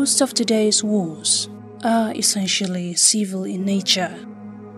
Most of today's wars are essentially civil in nature.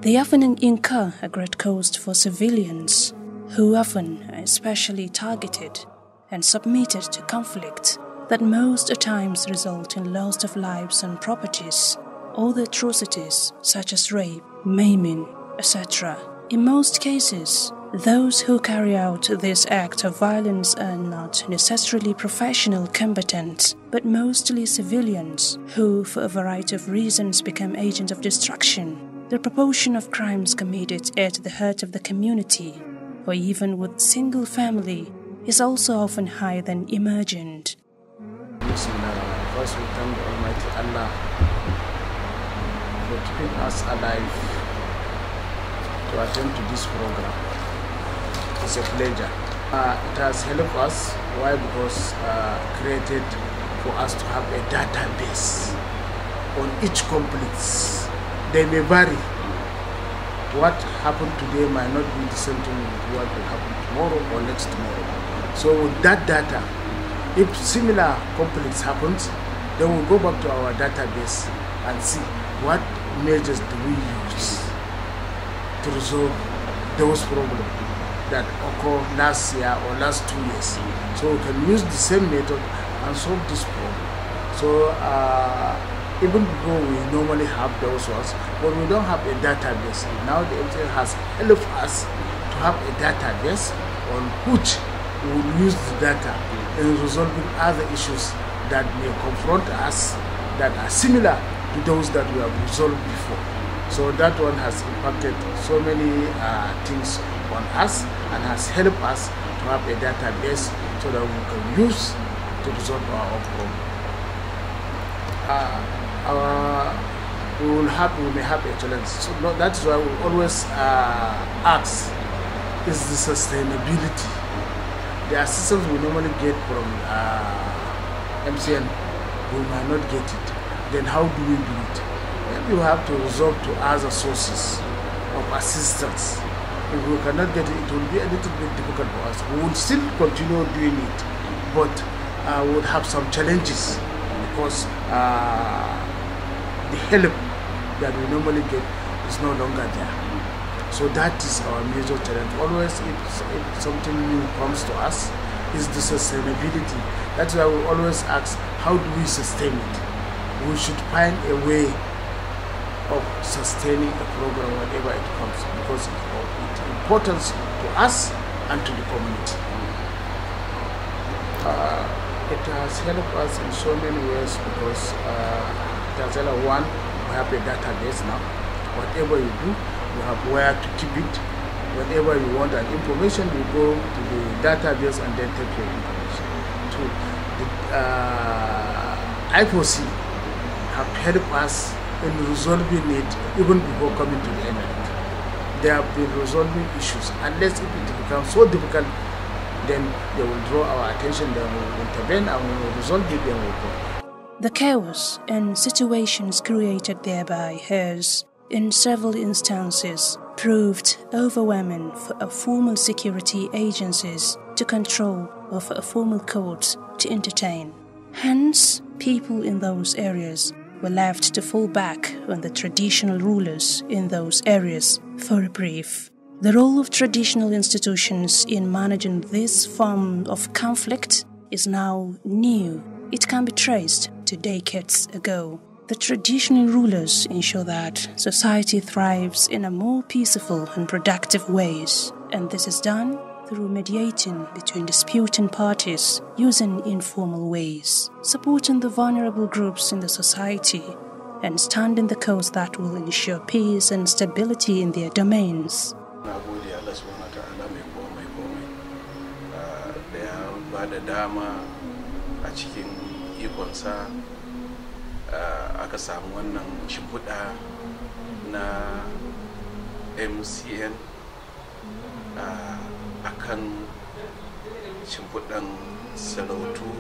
They often incur a great cost for civilians, who often are especially targeted and submitted to conflict that most times result in loss of lives and properties, or the atrocities such as rape, maiming, etc. In most cases, those who carry out this act of violence are not necessarily professional combatants, but mostly civilians who, for a variety of reasons, become agents of destruction. The proportion of crimes committed at the heart of the community, or even with single family, is also often higher than imagined. First, we thank Almighty Allah for keeping us alive to attend to this program. It's a pleasure. It has helped us. Why? Because created for us to have a database on each conflicts. They may vary. What happened today might not be the same thing what will happen tomorrow or next tomorrow. So with that data, if similar conflicts happens, then we'll go back to our database and see what measures do we use to resolve those problems that occur last year or last 2 years. So we can use the same method and solve this problem. So even though we normally have those ones, but we don't have a database. Now the MTN has helped us to have a database on which we will use the data in resolving other issues that may confront us that are similar to those that we have resolved before. So that one has impacted so many things on us and has helped us to have a database so that we can use to resolve our own problem. We may have a challenge. So that's why we always ask, is the sustainability? The assistance we normally get from MCN, we might not get it. Then how do we do it? Maybe we have to resort to other sources of assistance. If we cannot get it, it will be a little bit difficult for us. We will still continue doing it, but we would have some challenges because the help that we normally get is no longer there. So that is our major challenge. Always, if something new comes to us, is the sustainability. That's why we always ask, how do we sustain it? We should find a way of sustaining a program whenever it comes, because of its importance to us and to the community. It has helped us in so many ways because it has helped. One, we have a database now. Whatever you do, you have where to keep it. Whenever you want an information, you go to the database and then take your information. Two, the I4C have helped us in resolving it even before coming to the end of it. They have been resolving issues. Unless if it becomes so difficult, then they will draw our attention, then we will intervene, and we will resolve it, then we will go. The chaos and situations created thereby has, in several instances, proved overwhelming for formal security agencies to control or for formal courts to entertain. Hence, people in those areas were left to fall back on the traditional rulers in those areas for reprieve. The role of traditional institutions in managing this form of conflict is now new. It can be traced to decades ago. The traditional rulers ensure that society thrives in a more peaceful and productive ways, and this is done through mediating between disputing parties using informal ways, supporting the vulnerable groups in the society, and standing the cause that will ensure peace and stability in their domains. Aka samu wannan shimfiɗa na MCN akan shimfiɗan sarautu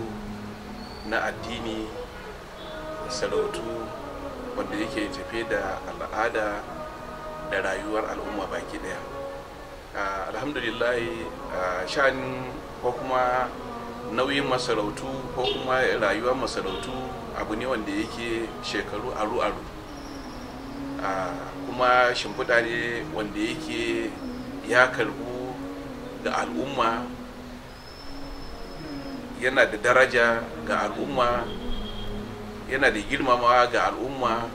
na addini, sarautu wanda yake tafe da al'ada da rayuwar al'umma baki daya. Alhamdulillah, sha'anin ko kuma nauyin masarautu ko kuma rayuwar masarautu abu ne wanda yake shekaru aru-aru, kuma shimfiɗa ne wanda yake ya karbu ga al'umma, yana da daraja ga al'umma, yana da girmamawa ga al'umma,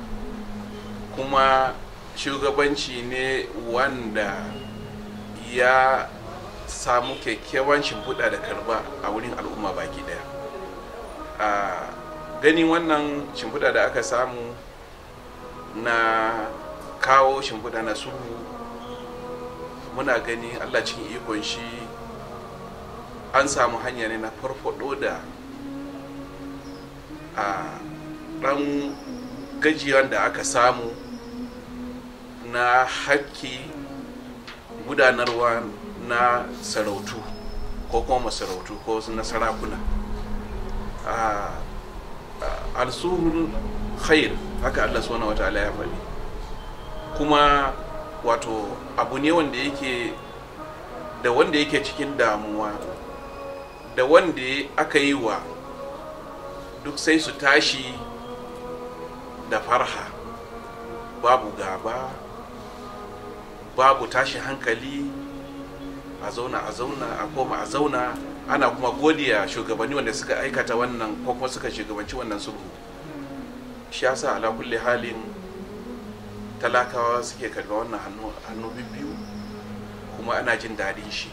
kuma shugabanci ne wanda ya samu kyakkyawan shimfiɗa da karba a wurin al'umma baki daya. Ganin wannan shimfiɗa da aka samu na kawo shimfiɗa na sulhu, muna gani Allah cikin ikon shi an samu hanya ne na farfado da ɗan gajiyan da aka samu na haƙƙi gudanarwa na sarautu ko kuma masarautu ko na sarakuna. Al-sulhul khair, haka Allah subhanahu wataala ya faɗi, kuma wato abu ne wanda yake da wanda yake cikin damuwa da wanda aka yi wa duk sai su tashi da farha, babu gaba, babu tashi hankali, a zauna a koma a zauna, ana kuma godiya shugabanni wanda suka aikata wannan ko kuma suka shugabanci wannan sulhu. Shi yasa ala kulli halin talakawa suke karba wannan hannu biyu, kuma ana jin daɗin shi.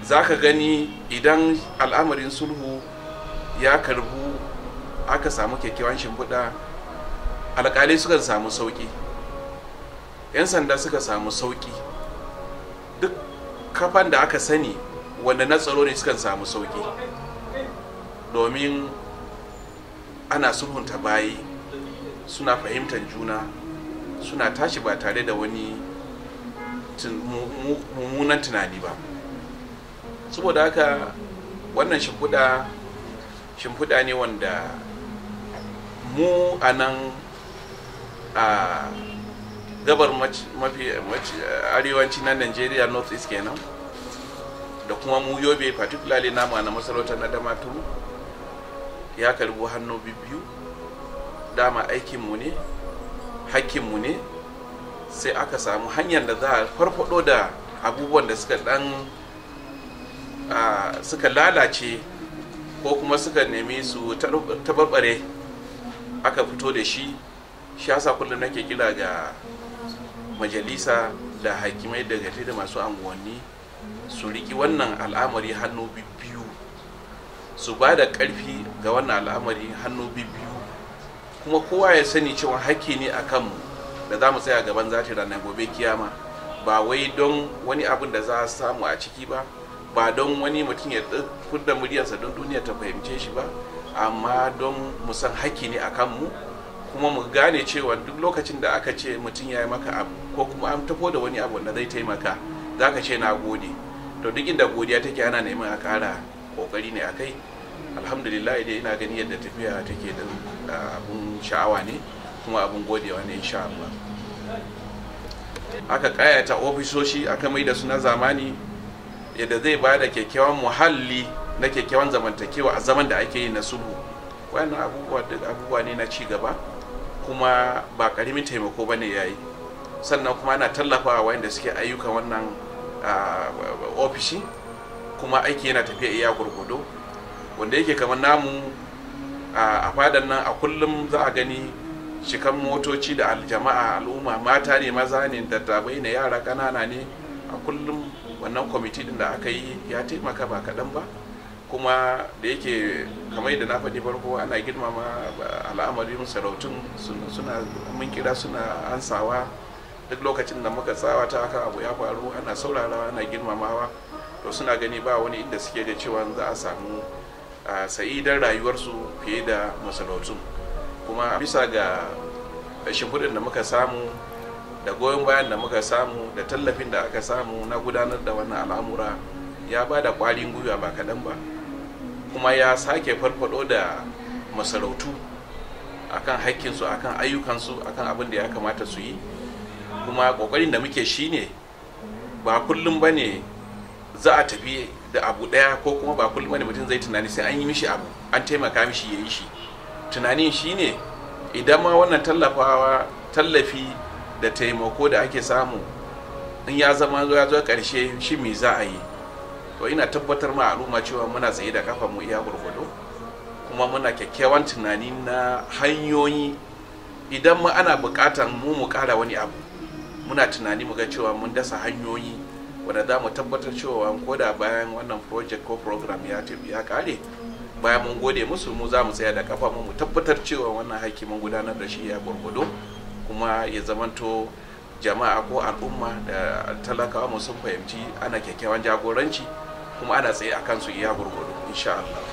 Zaka gani idan al'amarin sulhu ya karbu, aka samu kyakkyawan shimfiɗa, alƙalai suka samu sauƙi, 'yan sanda suka samu sauƙi, duk kafan da aka sani wanda na tsaro ne sukan samu sauƙi, domin ana sulhunta bayi, suna fahimtar juna, suna tashi ba tare da wani mummunan tunani ba. Saboda haka wannan shimfiɗa ne wanda mu a nan a gabar mafi arewanci na Nigeria, North East kenan, da kuma mu Yobe, particularly namu na masarautar na Damaturu, ya karbu hannu biyu. Dama aikinmu ne, hakkinmu ne, sai aka samu hanyar da za a farfado da abubuwan da suka lalace ko kuma suka nemi su tabarbare, aka fito da shi. Shi yasa kullum nake kira ga majalisa da hakimai da gari da masu anguwanni su riki wannan al'amari hannu biyu, su ba da ƙarfi ga wannan al'amari hannu biyu, kuma kowa ya sani cewa hakki ne a kanmu da za mu tsaya gaban zati ranar gobe kiyama, ba wai don wani abin da za a samu a ciki ba, ba don wani mutum ya furda muryarsa don duniya ta fahimce shi ba, amma don mu san hakki ne a kanmu, kuma mu gane cewa duk lokacin da aka ce mutum ya yi maka abu ko kuma an tafo da wani abu da zai taimaka, za ka ce na gode. To duk inda godiya take ana neman a ƙara ƙoƙari ne a kai. Alhamdulillah dai ina gani yadda tafiya take da abun sha'awa ne kuma abun godewa ne insha Allah. Aka ƙayata ofisoshi, aka mai da su na zamani yadda zai ba da kyakkyawan muhalli na kyakkyawan zamantakewa a zaman da ake yi na sulhu. Wannan abubuwa ne na ci gaba, kuma ba karimin taimako bane yayi. Sannan kuma ana tallafawa wanda suke ayyukan wannan ofishi, kuma aiki yana tafiya iya gurgudo, wanda yake kamar namu a fadan nan a kullum za a gani cikan motoci da aljama'a, al'umma, mata ne, maza ne, dattabai ne, yara ƙanana ne. A kullum wannan kwamiti din da aka yi ya taimaka ba kaɗan ba, kuma da yake kamar da na faɗi farko ana girmama al'amarin sarautun, suna mun kira suna ansawa duk lokacin da muka tsawata haka abu ya faru, ana saurarawa, ana girmamawa. To suna gani ba wani inda suke da cewa za a samu sa'idar rayuwarsu fiye da masarautun. Kuma bisa ga shimfiɗin da muka samu da goyon bayan da muka samu da tallafin da aka samu na gudanar da wannan al'amura, ya ba da ƙwarin gwiwa ba kaɗan ba, kuma ya sake farfado da masarautu akan haƙƙinsu, akan ayyukansu, akan abin da ya kamata su yi. Kuma ƙoƙarin da muke shine ba kullum bane za a tafi da abu daya, ko kuma ba kullum ne mutum zai tunani sai an yi mishi abu an taimaka mishi ya yi shi. Tunanin shine idan ma wannan tallafi da taimako da ake samu in ya zama ya zo karshe shi me za a yi. To ina tabbatar ma al'umma cewa muna tsaye da kafa mu iya gurgudu, kuma muna kyakkyawan tunani na hanyoyi idan ma ana bukatan mu kara wani abu, muna tunani mu ga cewa mun dasa hanyoyi wanda za mu tabbatar cewa ko da bayan wannan project ko program ya kare, bayan mun gode musu mu za mu tsaya da kafa mu tabbatar cewa wannan haƙƙi mun gudanar da shi ya gurgudu, kuma ya zamanto jama'a ko al'umma da talakawa mu sun fahimci ana kyakkyawan jagoranci kuma ana tsaye akan su iya gurgudu insha Allah.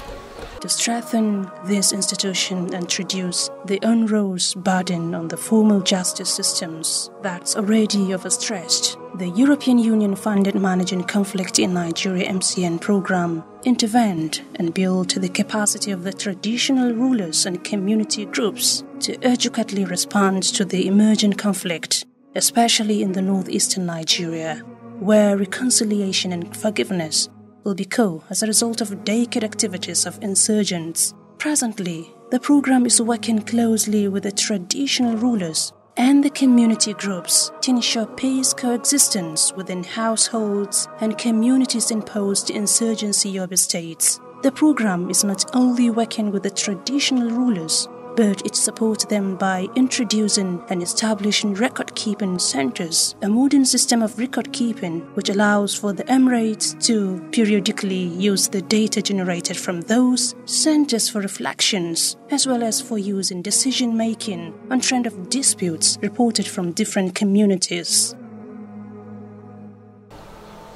To strengthen this institution and reduce the onerous burden on the formal justice systems that's already overstretched, the European Union-funded Managing Conflict in Nigeria (MCN) program intervened and built the capacity of the traditional rulers and community groups to adequately respond to the emerging conflict, especially in the northeastern Nigeria, where reconciliation and forgiveness will be core as a result of decade activities of insurgents. Presently, the program is working closely with the traditional rulers and the community groups to ensure peace coexistence within households and communities in post-insurgency Yobe states. The program is not only working with the traditional rulers, but it supports them by introducing and establishing record-keeping centers, a modern system of record-keeping which allows for the Emirates to periodically use the data generated from those centers for reflections, as well as for use in decision-making on trend of disputes reported from different communities.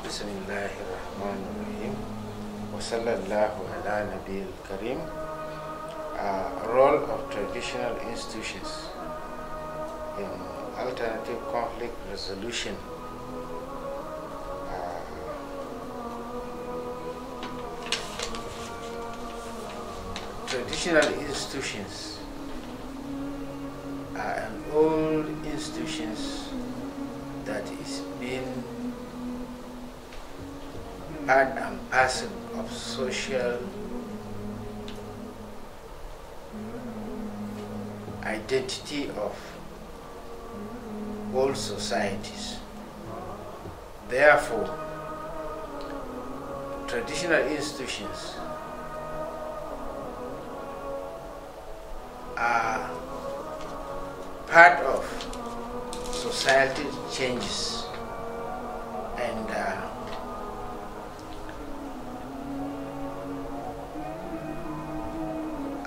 Bismillahirrahmanirrahim. Wa sallallahu ala nabiyil karim. Role of traditional institutions in alternative conflict resolution. Traditional institutions are an old institutions that is being part and parcel of social identity of all societies. Therefore, traditional institutions are part of society changes and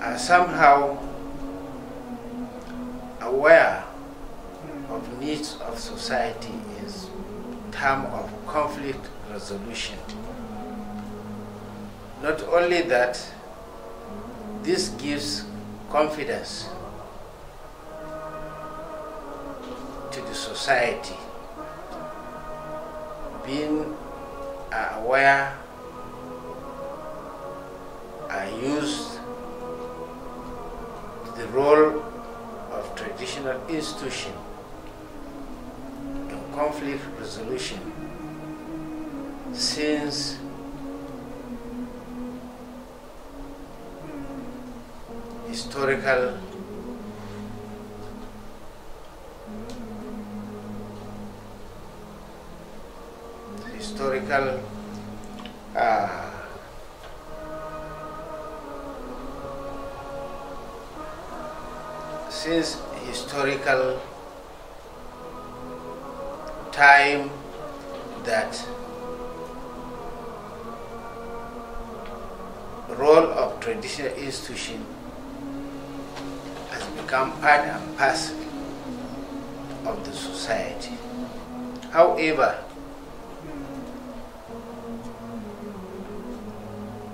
are somehow aware of needs of society in terms of conflict resolution. Not only that, this gives confidence to the society, being aware and use the role of traditional institution in conflict resolution since historical time that role of traditional institution has become part and parcel of the society. However,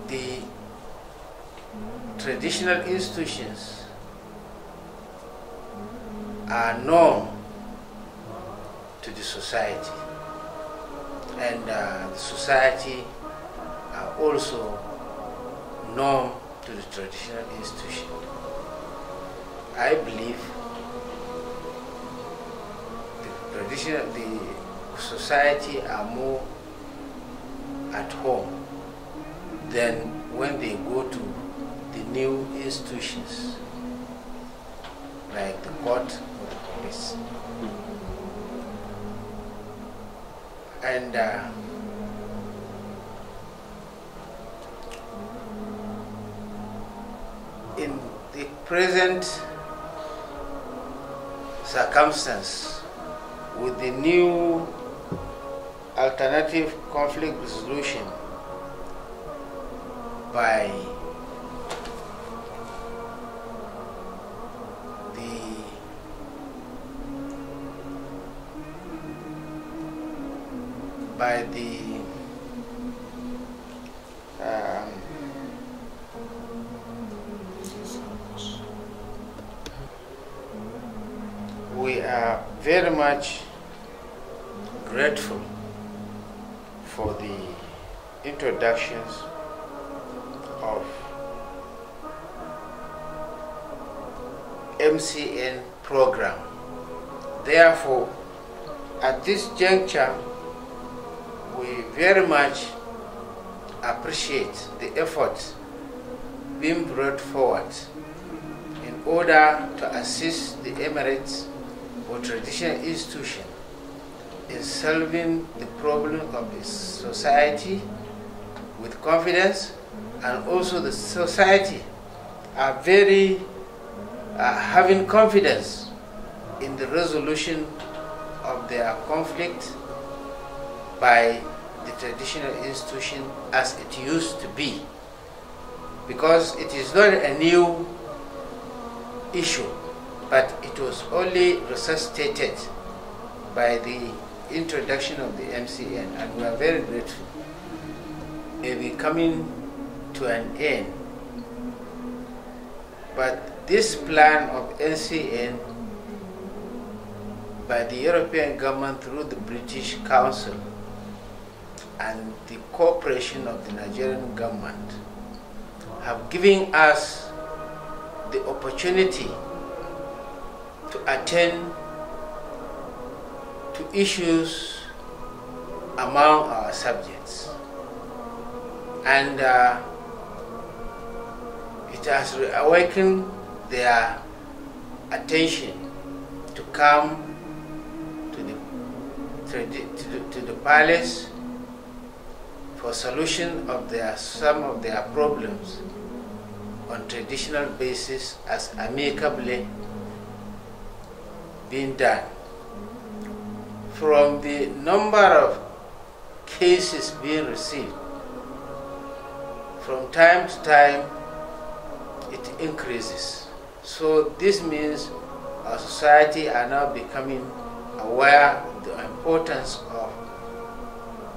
the traditional institutions are known to the society, and the society are also known to the traditional institution. I believe the society are more at home than when they go to the new institutions like the court or the police. And in the present circumstance, with the new alternative conflict resolution by we are very much grateful for the introductions of MCN program. Therefore, at this juncture, we very much appreciate the effort being brought forward in order to assist the Emirates or traditional institution in solving the problem of its society with confidence, and also the society are having confidence in the resolution of their conflict by the traditional institution as it used to be, because it is not a new issue, but it was only resuscitated by the introduction of the MCN, and we are very grateful. May be coming to an end, but this plan of MCN by the European government through the British Council and the cooperation of the Nigerian government have given us the opportunity to attend to issues among our subjects, and it has awakened their attention to come to the palace for solution of some of their problems on traditional basis as amicably being done. From the number of cases being received, from time to time it increases. So this means our society are now becoming aware of the importance of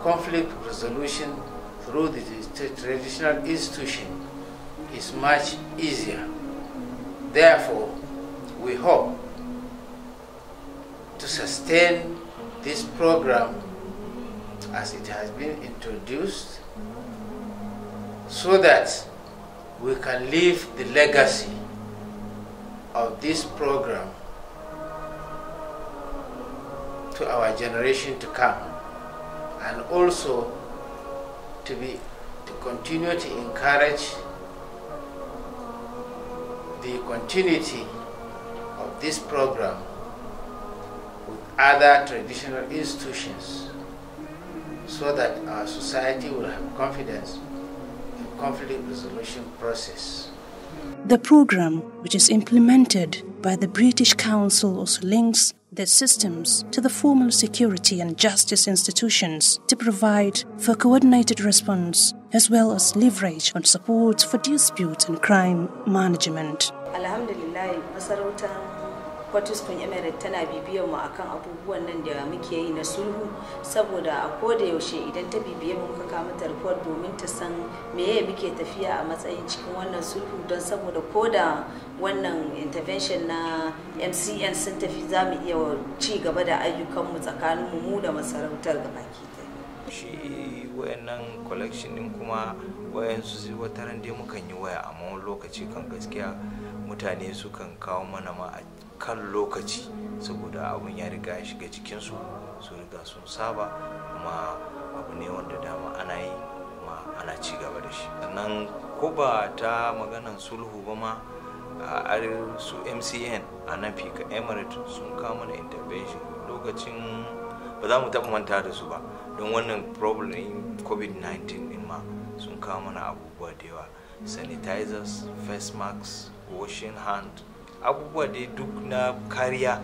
conflict resolution through the traditional institution is much easier. Therefore, we hope to sustain this program as it has been introduced, so that we can leave the legacy of this program to our generation to come, and also to continue to encourage the continuity of this program with other traditional institutions, so that our society will have confidence in conflict resolution process. The program, which is implemented by the British Council, also links their systems to the formal security and justice institutions to provide for coordinated response as well as leverage on support for dispute and crime management. Alhamdulillah, masarautar Fortiskum Emirate tana bibiyar mu akan abubuwan nan da muke yi na sulhu, saboda a koda yaushe idan ta bibiye mu muka kawo mata report domin ta san meye muke tafiya a matsayin cikin wannan sulhu, don saboda koda wannan intervention na MCN sun tafi za mu iya ci gaba da ayyukanmu tsakanin mu da masarautar gabaki ɗaya. Shi wayannan collection din kuma wayansu wataran dai mukan yi waya, amma wani lokaci kan gaskiya mutane sukan kawo mana ma a kan lokaci, saboda abun ya riga ya shiga cikinsu, su riga sun saba, kuma abu ne wanda dama ana yi, kuma ana ci gaba da shi. Sannan ko ba ta maganan sulhu ba ma a su MCN a nan fika Emirates sun kawo mana intervention lokacin, ba za mu taɓa manta da su ba, don wannan problem covid-19 din ma sun kawo mana abubuwa da yawa, sanitizers, face masks, washing hand, abubuwa dai duk na kariya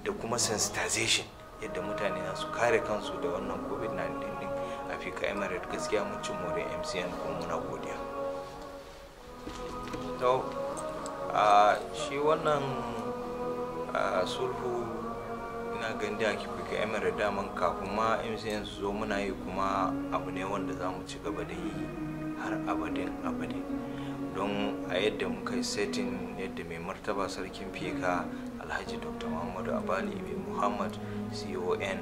da kuma sensitization yadda mutane za su kare kansu da wannan covid-19 din a fika Emirates. Gaskiya mun ci more MCN kuma muna godiya. To shi wannan sulhu ina gani da fika Emirates daman kafin ma MCN su zo muna yi, kuma abu ne wanda za mu ci gaba da yi har abadin, don a yadda muka yi setting yadda mai martaba sarkin fika Alhaji Dr. Muhammadu Abali bin Muhammad CON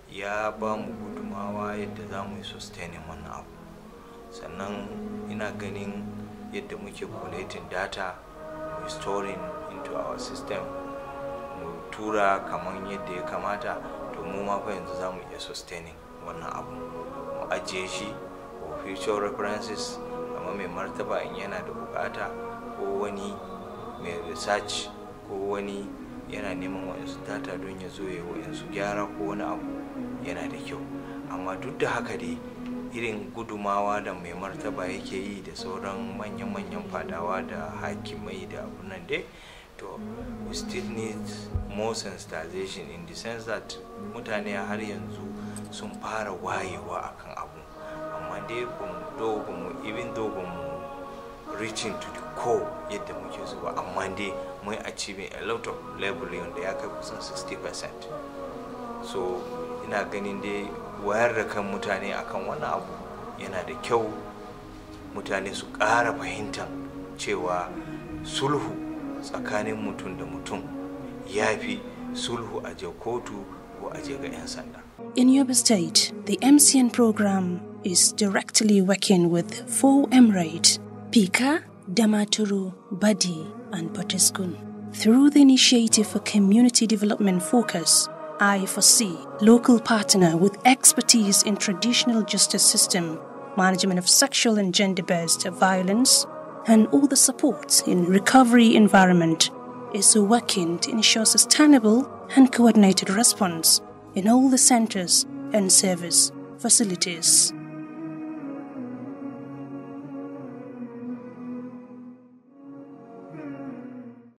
ya ba mu gudumawa yadda za mu yi sustaining wannan abu. Sannan ina ganin yadda muke collating data, mu storing into our system, mu tura kamar yadda ya kamata, to mu ma fa yanzu za mu iya sustaining wannan abu, mu ajiye shi for future references. Amma mai martaba in yana da bukata, ko wani mai research, ko wani yana neman wayansu data don ya zo ya wayansu gyara ko wani abu, yana da kyau. Amma duk da haka dai irin gudumawa da mai martaba yake yi da sauran manyan fadawa da hakimai da abun nan dai, to we still need more sensitization in the sense that mutane har yanzu sun fara wayewa akan abu, amma dai even though reaching to the core yadda muke zuwa, amma dai mun achieving a lot of level wanda ya kai kusan 60%. So ina ganin dai wayar da kan mutane akan wannan abu yana da kyau, mutane su ƙara fahimtar cewa sulhu tsakanin mutum da mutum ya fi sulhu a je kotu ko a je ga 'yan sanda. In Yobe State, the MCN program is directly working with 4 emirates, Pika, Damaturu, Badi, and Potiskun. Through the Initiative for Community Development Focus, I foresee local partner with expertise in traditional justice system, management of sexual and gender-based violence, and all the support in recovery environment is working to ensure sustainable and coordinated response in all the centers and service facilities.